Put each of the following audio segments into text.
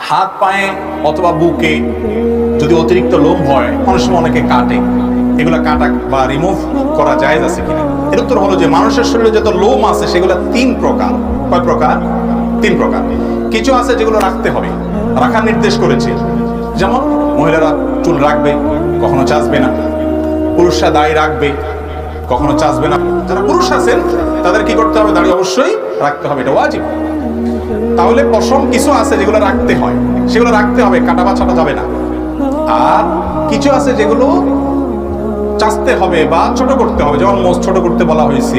হাত পায়ে অথবা বুকে যদি অতিরিক্ত লোম হয়, অনেক সময় অনেকে কাটে, এগুলা কাটা বা রিমুভ করা জায়েজ আছে কিনা? এর উত্তর হলো যে মানুষের শরীরে যত লোম আছে সেগুলো 3 প্রকার। কয় প্রকার? 3 প্রকার। কিছু আছে যেগুলো রাখতে হবে, রাখার নির্দেশ করেছে, যেমন মহিলারা চুল রাখবে, কখনো চাচবে না। পুরুষরা দাড়ি রাখবে, কখনো চাচবে না। যারা পুরুষ আছেন তাদের কি করতে হবে? দাড়ি অবশ্যই রাখতে হবে, এটা ওয়াজিব। তাহলে পশম কিছু আছে যেগুলো রাখতে হয়, সেগুলো রাখতে হবে, কাটা বাছাটা যাবে না। আর কিছু আছে যেগুলো চাচতে হবে বা ছোট করতে হবে, যেমন মোজ ছোট করতে বলা হয়েছে।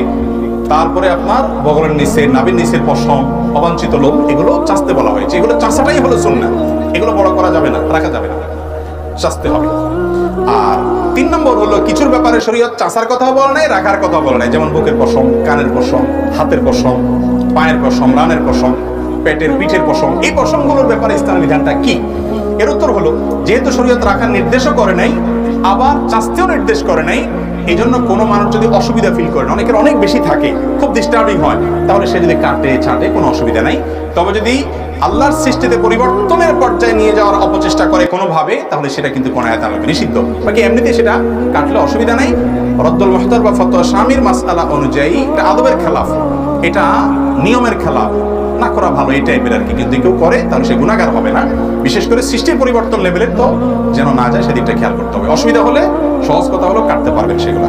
তারপরে আপনার বগলের নিচে, নাভির নিচের পশম, অবাঞ্ছিত লোম, এগুলো চাচতে বলা হয়েছে। এগুলো চাচাটাই হলো সুন্নাহ, এগুলো বড় করা যাবে না, রাখা যাবে না, চাচতে হবে। আর 3 নম্বর হলো কিছুর ব্যাপারে শরীয়ত চাচার কথা বলে নাই, রাখার কথা বলে নাই, যেমন বুকের পশম, কানের পশম, হাতের পশম, পায়ের পশম, রানের পশম, পেটের পিঠের পশম। এই পশমগুলোর ব্যাপারে ইসলামের বিধানটা কি? এর উত্তর হলো, যেহেতু শরীয়ত রাখার নির্দেশও করে নাই, আবার চাচতেও নির্দেশ করে নাই, এই জন্য কোনো মানুষ যদি অসুবিধা ফিল করেন, অনেকের অনেক বেশি থাকে, খুব ডিস্টার্বিং হয়, তাহলে সে যদি কাটে ছাটে কোনো অসুবিধা নাই। তবে যদি আল্লাহর সৃষ্টিতে পরিবর্তনের পর্যায়ে নিয়ে যাওয়ার অপচেষ্টা করে কোনোভাবে, তাহলে সেটা কিন্তু কোন আয়াত আলোকে নিষিদ্ধ। বাকি এমনিতে সেটা কাটলে অসুবিধা নাই। রদ্দুল মুহতার বা ফতোয়া শামির মাসআলা অনুযায়ী এটা আদবের খেলাফ, এটা নিয়মের খেলাফ, না করা ভালো, এই টাইপের আর কি। কিন্তু কেউ করে তাহলে সে গুনাহগার হবে না। বিশেষ করে সৃষ্টির পরিবর্তন লেভেলের তো যেন না যায়, সেদিকটা খেয়াল করতে হবে। অসুবিধা হলে সহজ কথা হলো কাটতে পারবেন সেগুলা।